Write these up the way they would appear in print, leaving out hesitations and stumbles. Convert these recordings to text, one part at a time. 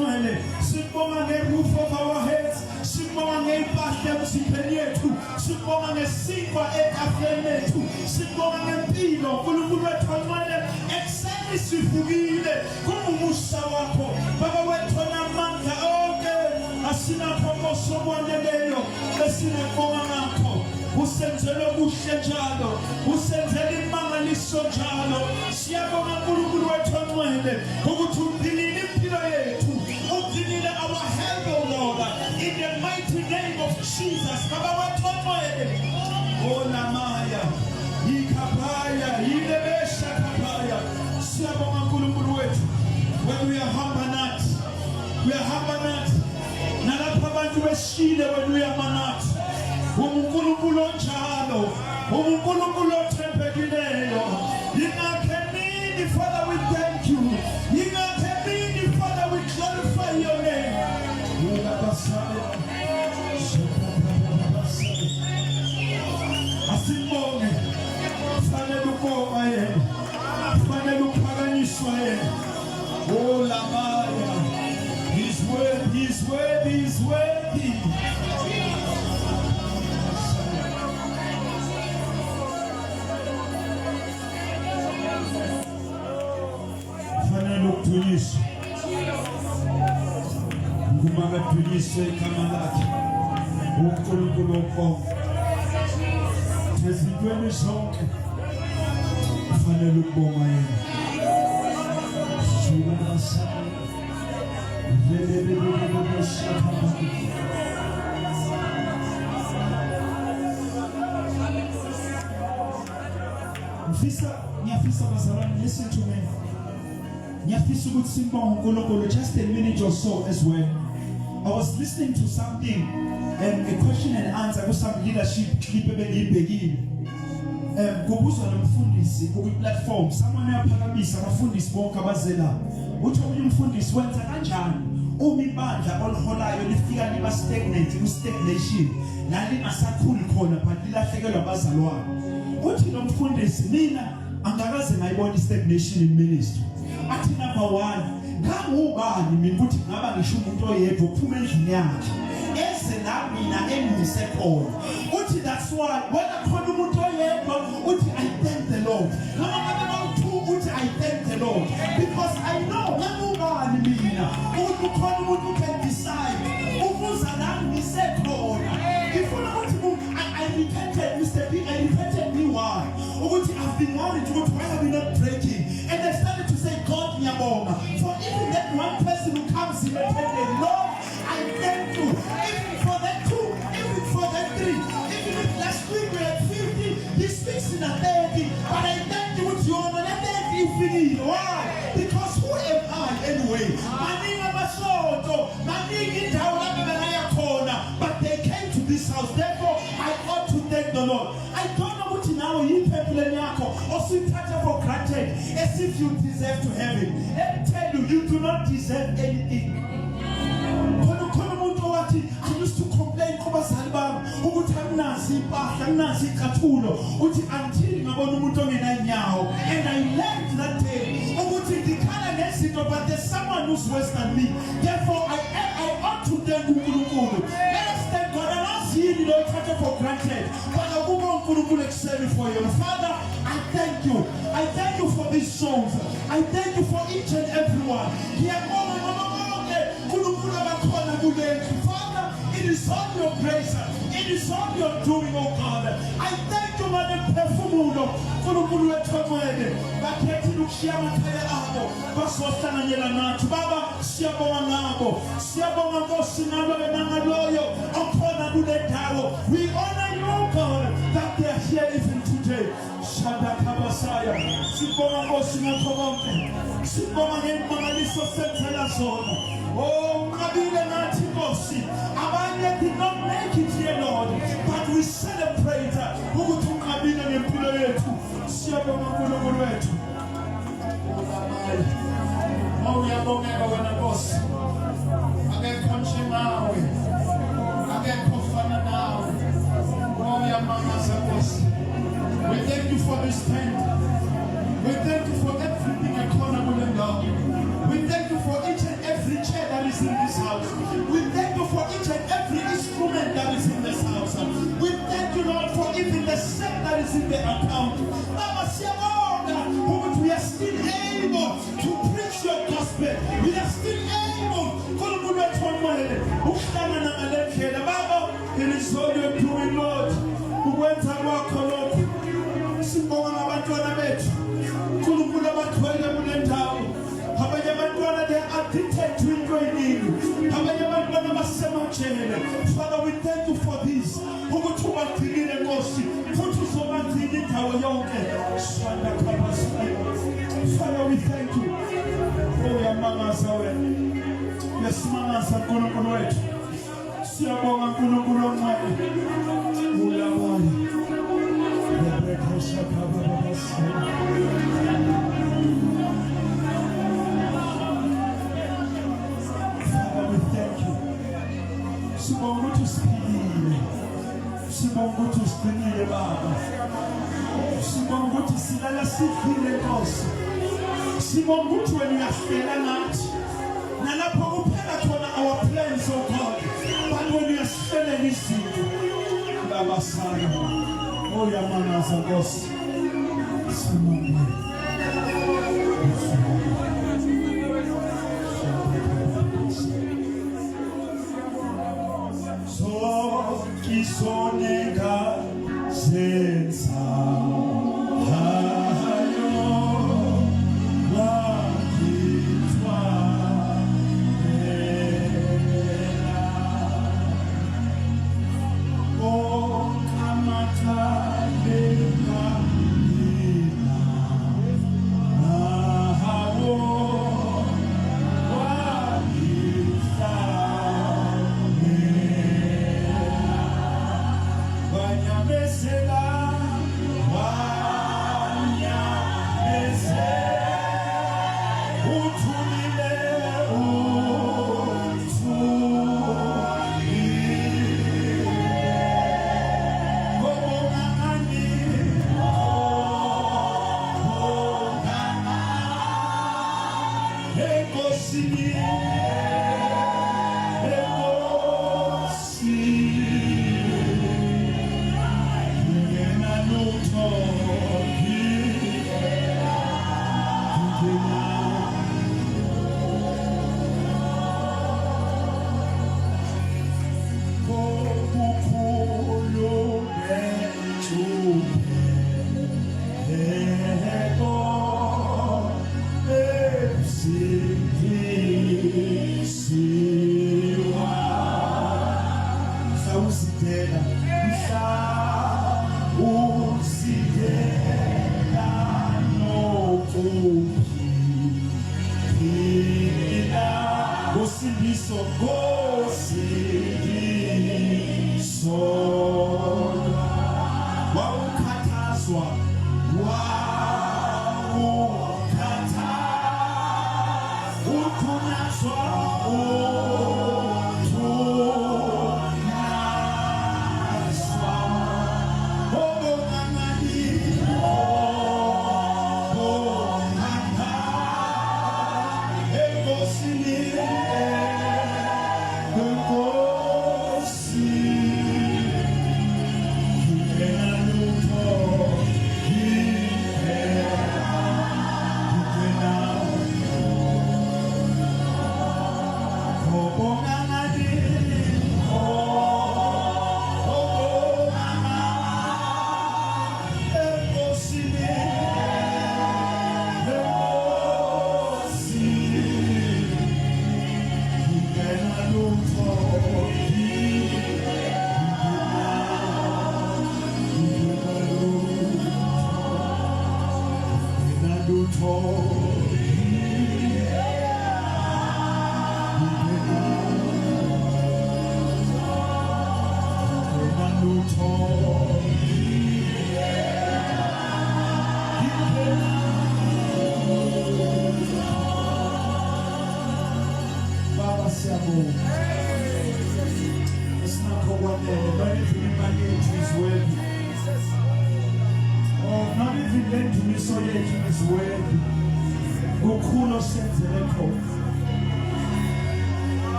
ongcwele. Sibonga nge-roof of our heads. Sibonga ngempahla emzimbeni yethu. Sibonga ngesikwa etafuleni lethu. Sibonga ngempilo uNkulunkulu wethu ongcwele. Ekseni sivukile kungumusa wakho. Baba wethu namandla onke. Asinakho osoboneleyo esinebonga ngakho. Usenzele okuhle njalo. Usenzele imangaliso njalo. Siyabonga uNkulunkulu wethu ongcwele ukuthi uphilile impilo yethu. Uphilile our health, O Lord, in the mighty name of Jesus. Baba wethu ongcwele. Oh lamaya. Ikapaya, ilebesha kapaya. Siyabonga uNkulunkulu wethu. When we are humble not, we are humble not. Nalapha abantu beshile when we are manat. uNkulunkulu onjalo, uNkulunkulu othembekileyo. Yingakemini Father we thank you. Yingakemini Father we glorify your name. Asibonge fanele ukoma yena. Fanele uphakanyiswa yena. Oh lamaya. He's worthy, he's worthy, he's worthy. Tunyiswe ngumanga tunyiswe igama lakhe uNkulunkulu okhona ezintweni zonke kufanele ukubonga yena shubasa ngiyafisa bazalwane, listen to me. Just a minute or so as well. I was listening to something and a question and answer with some leadership clip kubuzwa nomfundisi ku platform someone uyaphakamisa abafundisi bonke abazela uthi umfundisi wenza kanjani uma ibandla oliholayo lifika liba stagnant stagnation nalingasakhuli khona but lilahlekelwa abazalwane. Uthi lo mfundisi mina angakaze ngayibona stagnation in ministry. Athi number 1 ngangubani mina ukuthi ngaba ngisho umuntu oyedwa uphuma endlini yakhe ese la mina engise khona. Uthi that's why when khona umuntu oyedwa uthi I thank the Lord. Ngaba ngaba uthi I thank the Lord because I know ngangubani mina ukuthi khona umuntu can decide ukuza la ngise khona. Ngifuna ukuthi I repented Mr. B, I repented me why ukuthi I've been wanting to go to why are we not breaking, and I started to say God Ngobonga for even that one person who comes in and says Lord I thank you, even for that 2, even for that 3, even if last week we had 50, this week's in a 30, but I thank you with your honor. Let that infinite. Why? Because who am I anyway? But they came to this house, therefore I ought to thank the Lord. I don't know what now you people in Yako or sweet for granted as if you deserve to have it. Let me tell you, you do not deserve anything. I used to complain until and I learned that day but there's someone who's worse than me. Therefore I ought to thank Ngobonga. Let us thank God. And not see you don't take it for granted, but I will excel for you. Father, I thank you. I thank you for these souls. I thank you for each and every one. Father, it is all your grace. It is all your doing, oh God. I thank you, Madam Perfumuno, for the good work of my head. But yet you look here and tell you, Baswatana Yelanat, Baba, Siabongo, Siabongo, Sinaba, and Angaloyo, Opona Budetaro. We honor you, God, that they are here even today. Shadakabasaya, Sibongo, Sinakomonte, Sibongo, Manaliso Centella Zone. Oh, Kabila Natimosi, Abanya did not make it here, Lord, but we celebrate Ugutu Kabila and Pilaretu, Siabamuretu. Oh, we are going to go in a bus. Again, Conchi now. Again, Kofana now. Oh, we are Mamas and bus. We thank you for this tent. We thank you for everything economical and God. We thank you for each and every chair that is ukuhlangana ngalendlela baba it is all you're doing Lord ukwenza kwakho lokho sibonga ngabantwana bethu uNkulunkulu abathwele kule ndawo abanye abantwana they are addicted to into eningi abanye abantwana basemajele Father we thank you for this ukuthi ubagcinile Nkosi futhi uzobagcina indawo yonke Shanda kabasaya Father we thank you uyamangaza wena yesimangaza uNkulunkulu wethu siyabonga uNkulunkulu omncane ulawani yebrekosha kababasaya Sibonga ukuthi usiphilile Sibonga ukuthi usiqinile baba Sibonga ukuthi silala siphile Nkosi Sibonga ukuthi wena uyahlela nathi nalapho kuphela khona our plans oh God but when uyasihlela izinto labasana oyamangaza Nkosi Sibonga Kisoneka senza hayo wakitwa o kamata beka Enkosini Sifiso Twala wawukhathazwa ukhunyazwa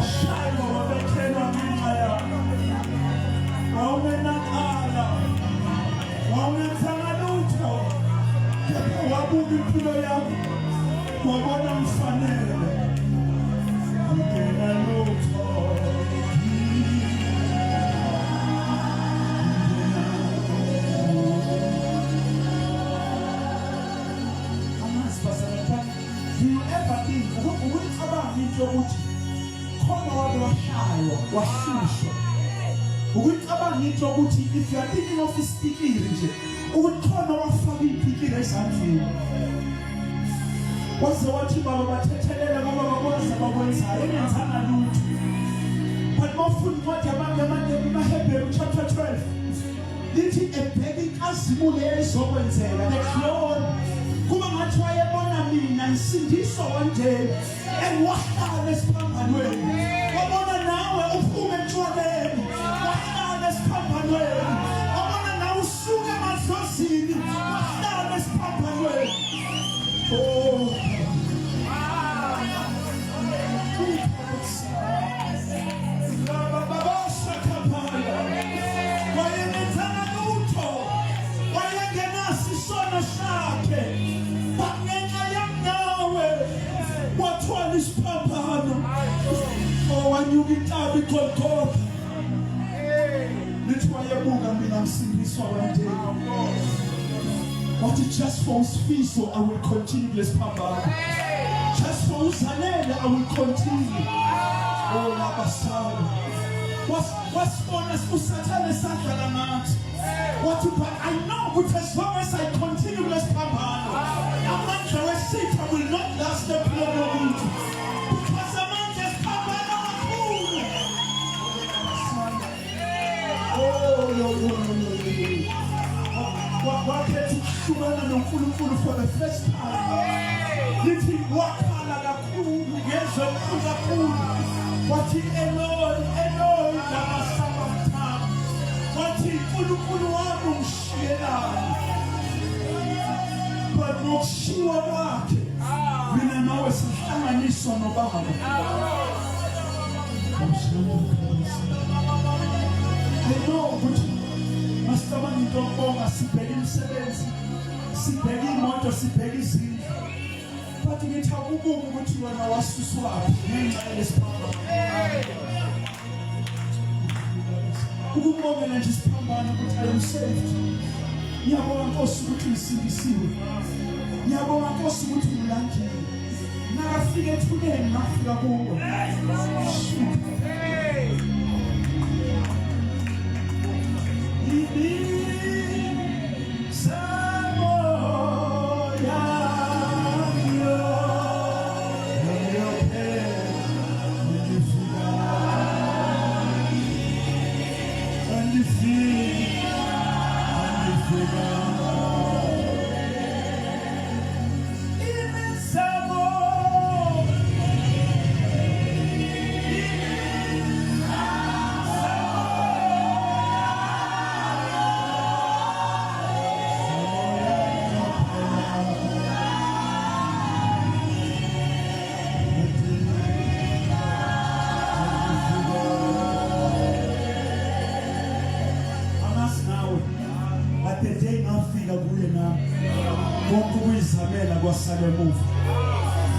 washaywa wabethelwa ngenxa yakho. Wawungenakhala, wawungenzanga lutho, kepha wabuka impilo yakho, wabona mfanele. Ungena lutho. Do you ever think ukucabanga into yokuthi khona wake washaywa wahlushwa? Ukucabanga into yokuthi if you are thinking of isipikiri nje ukuthi khona wafaka ipikiri esandleni waze wathi baba bathethelela ngoba bakwazi abakwenzayo engenzanga lutho. But mawufunda incwadi yamaHebheru chapter 12 lithi ebheka inkazimulo eyayizokwenzeka the glory kuba ngathi wayebona mina ngisindiswa one day wahlala esiphambanweni wabona nawe uphume emtshwaleni wahlala esiphambanweni wabona nawe usuka emadlozini wahlala esiphambanweni. Wayengenzanga lutho, wayengenasi isono sakhe, bangenxa yamnawe wathwala isiphambano. Wanyuka intaba iGolgotha lithi wayebuka mina ngisindiswa one day. But just for Sifiso I will continue this phambano. Just for uZanele I will continue. Oh labasana wasibona usathane sadlala nathi wathi but I know that as long as I continue this phambano amandla wesitha will not last employed ukuthi because amandla esiphambano kakhulu. Wakhetha ukuhlukana noNkulunkulu for the first time. Lithi wakhala kakhulu ngezwe elikhulu kakhulu wathi Eloi Eloi lama sabachthani wathi uNkulunkulu wami ungishiyelani. But ngokushiwa kwakhe mina nawe sihlanganiswa noBaba. I know ukuthi masicabanga into Ngobonga sibheke imisebenzi sibheke imoto sibheke izindlu but ngithi akubuka ukuthi wena wasuswaphi ngenxa yesiphambano. Ukubongela nje isiphambano ukuthi I am saved. Ngiyabonga Nkosi ukuthi ngisindisiwe. Ngiyabonga Nkosi ukuthi ngilangile. Nakafika ethuneni ngafika kuwe.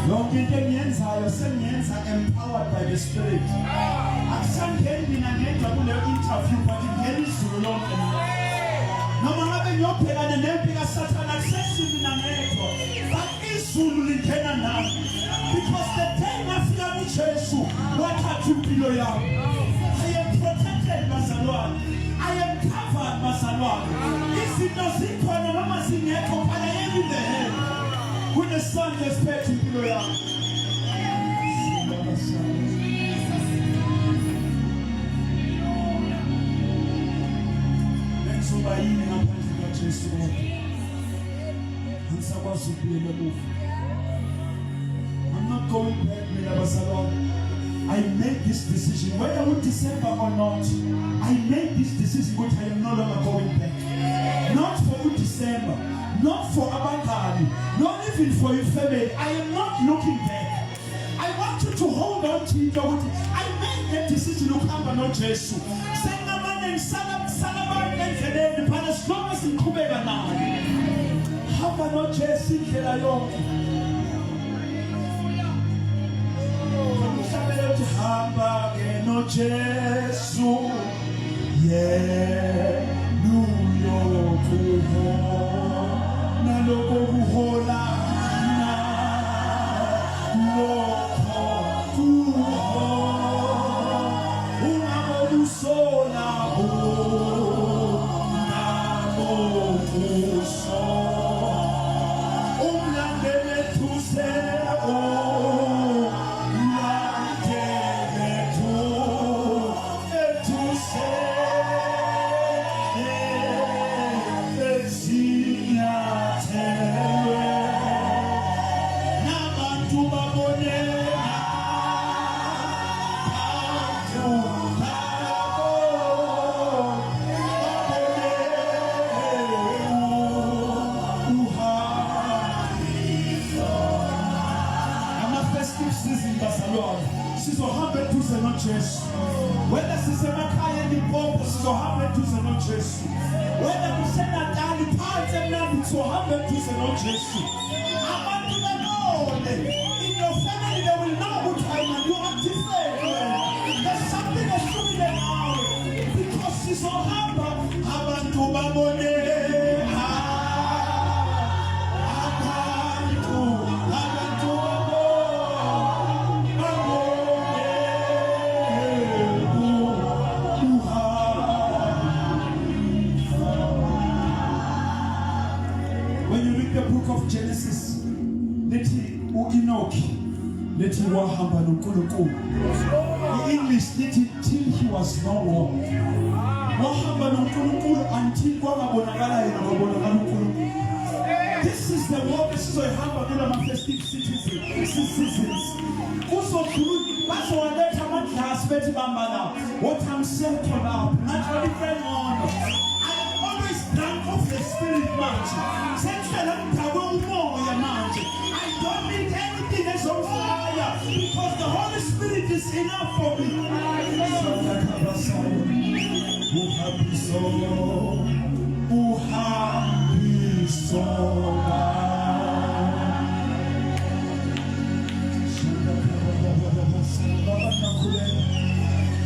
Yonke into engiyenzayo sengiyenza empowered by the Spirit. Akusangeni mina ngenza kuleyo interview but ngene izulu lonke. Noma ngabe ngiyobhekana nempi kaSathane akusesizi mina ngedwa but izulu lingena nami because the day ngafika kuJesu wathatha impilo yami. I am protected bazalwane. I am covered bazalwane. Izinto zikhona noma zingekho phela everywhere. When the sun gets back to you, I'm not going back, I made this decision, whether with December or not. I made this decision, which I am no longer going back. Not for December. Not for Abakani, not even for your family. I am not looking back. I want you to hold ungawuthinta ukuthi I made that decision ukuhamba noJesu. Sengamane ngisala abantu endleleni phela as long as ngiqhubeka naye. Hamba noJesu indlela yonke. Mhlawumbe uthi hamba ke noJesu. Nuyokuho naloko kuhola na lokho kuho ungabobusola ungabobuso umlandele thuse whether sisemakhaya eLimpopo sizohamba eduze noJesu, whether kuseNatali phansi emnandi sizohamba eduze noJesu. Abantu babone in your family they will know ukuthi wena you are different. There's something ehlukile nawe because sizohamba abantu babone. Genesis, lethi uEnoch, lethi wahamba noNkulunkulu. In English, lethi till he was no more. Wahamba noNkulunkulu until kwabonakala yena wabonakala uNkulunkulu. This is the walk. This is why hamba kula festive seasons. Kusodlula bazowaletha amadlasi bethi bambala. What I'm saying about naturally friend on. Drunk of the spirit much. I don't need anything else on fire because the Holy Spirit is enough for me.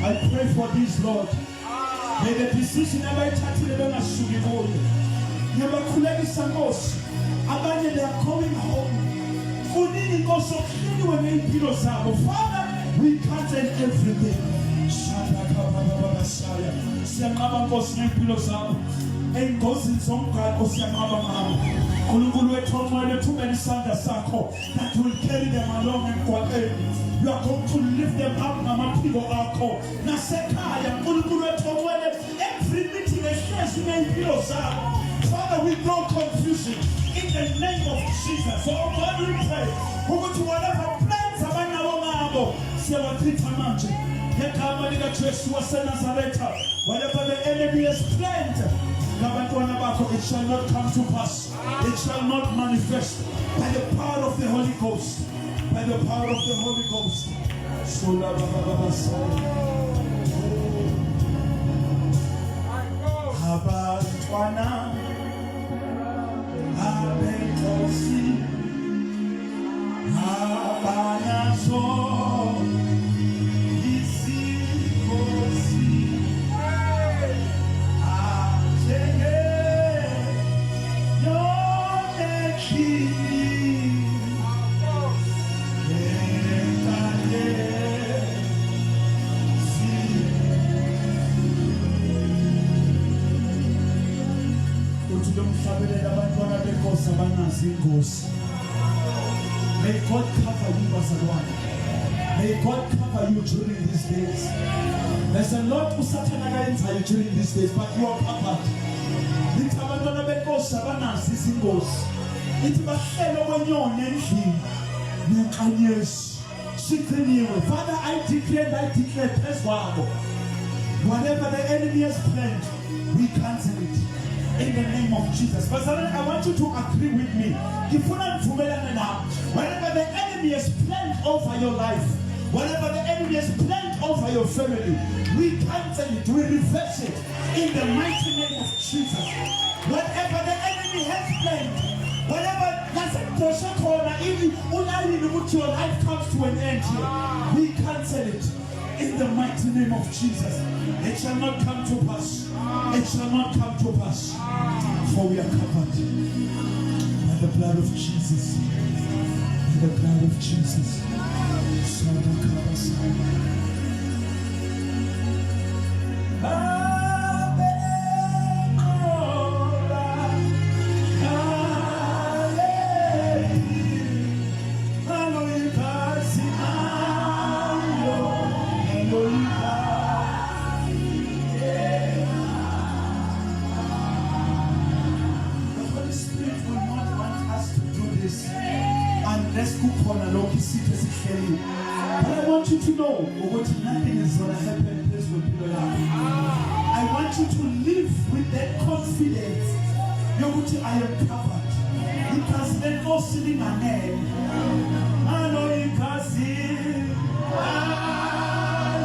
I pray for this, Lord. May the decision abayithathile bengasuki kuyo. Ngiyabakhulekisa Nkosi. Abanye they are coming home. Kunini Nkosi okuhleliwe ngempilo zabo. Father, we cancel everything. Siyanqaba Nkosi ngempilo zabo. Engozini zomgaqo siyanqaba ngabo. uNkulunkulu wethu omele thumela isandla sakho that will carry them along emgwaqeni. You are going to lift them up ngamaphiko akho. Nasekhaya uNkulunkulu wethu omele every meeting ehlezi ngempilo zabo. Father, we draw confusion in the name of Jesus. So God, we pray ukuthi whatever plans abanawo ngabo siyawathitha manje. Ngegama likaJesu waseNazaretha, whatever the enemy has planned, it shall not come to pass. It shall not manifest by the power of the Holy Ghost. By the power of the Holy Ghost. Abantwana Enkosini abanazo May God cover you, Bazalwane. May God cover you during these days. There's a lot to Satan against you during these days, but you are covered. Father, I declare whatever the enemy has planned, we cancel it. In the name of Jesus. But I want you to agree with me. Whatever the enemy has planned over your life, Whatever the enemy has planned over your family, we cancel it, we reverse it in the mighty name of Jesus. Whatever the enemy has planned, whatever your life comes to an end here, we cancel it in the mighty name of Jesus. It shall not come to pass. It shall not come to pass. For we are covered by the blood of Jesus. By the blood of Jesus. But I want you to know what nothing is going to happen in this with your life. I want you to live with that confidence. I am covered. Because there's no sin in my name. I know you can see. I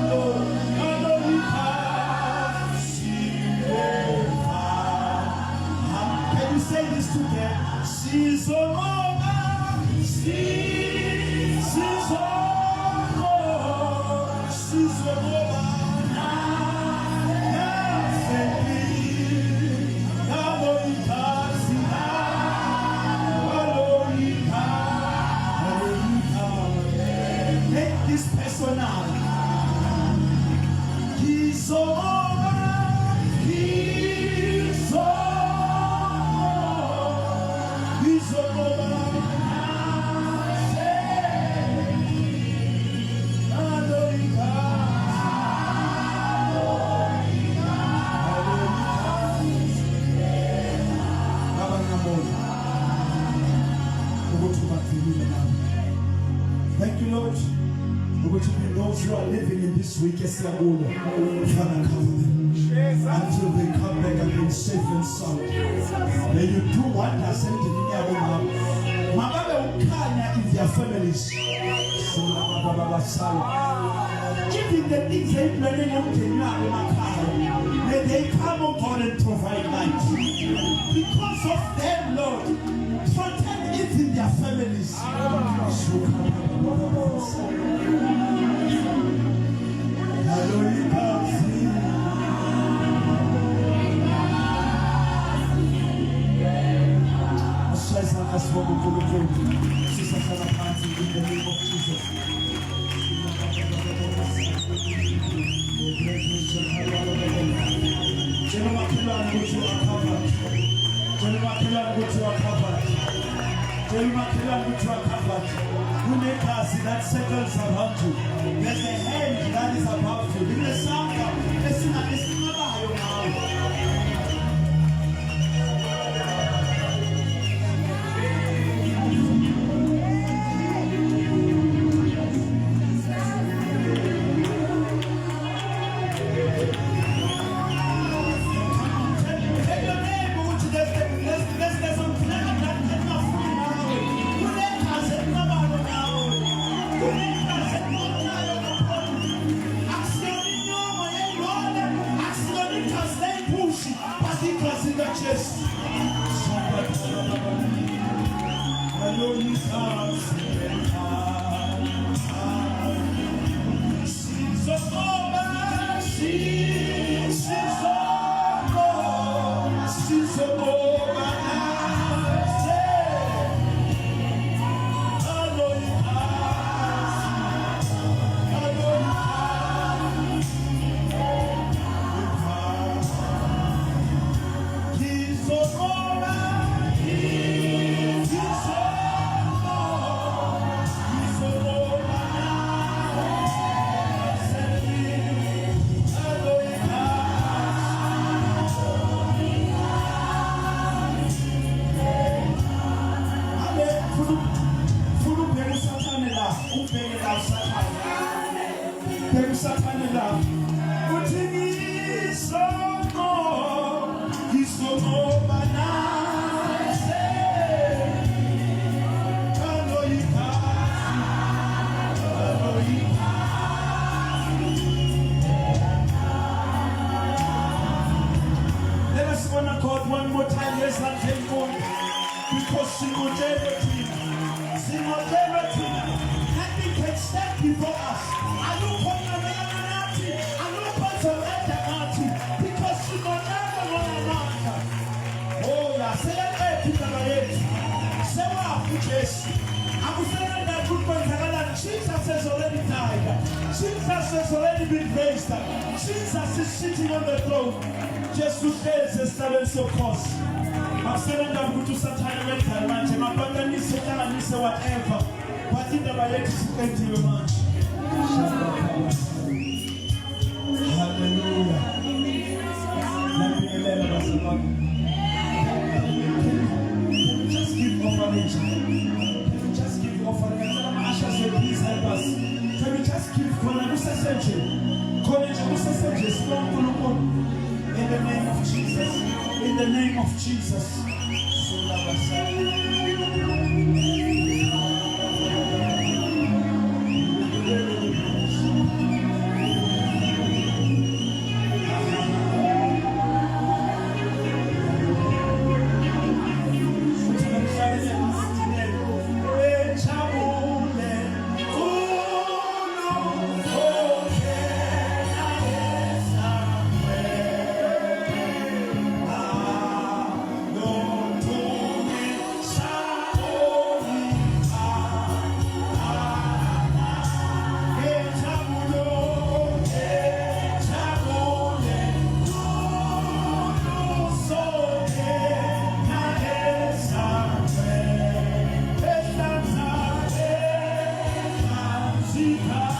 know you can see. Can you say this together? She's over. She's over. Make this personal. He's over. He's over. He's over. Thank you, Lord. Those who are living in this week, Father, cover them until they come back again safe and sound. May you do wonders in their families. Giving the things they planning on to may they come on God and provide light. Because of them, Lord, protect it in their families. In the name of Jesus. That settles around you. There's a hand that is above you. In the sound of listen now. one more time. Yes, I'm thankful. Because she will everything. She will everything. Nothing can stand before us. I look on the reality. I look on the reality. Because she will never run around. Oh, yeah. Say it, Peter. Say what? Yes. I'm saying that good point. Jesus has already died. Jesus has already been raised. Jesus is sitting on the throne. Jesus says the servants of course. I'm saying that I'm going to Satan mental man. My brother needs to tell and say whatever. But in the way to spend you much. Hallelujah. Let me let us along. Can you just give offering? Can you just give offering? Asha said, please help us. Can you just give in the name of Jesus. In the name of Jesus. Sifiso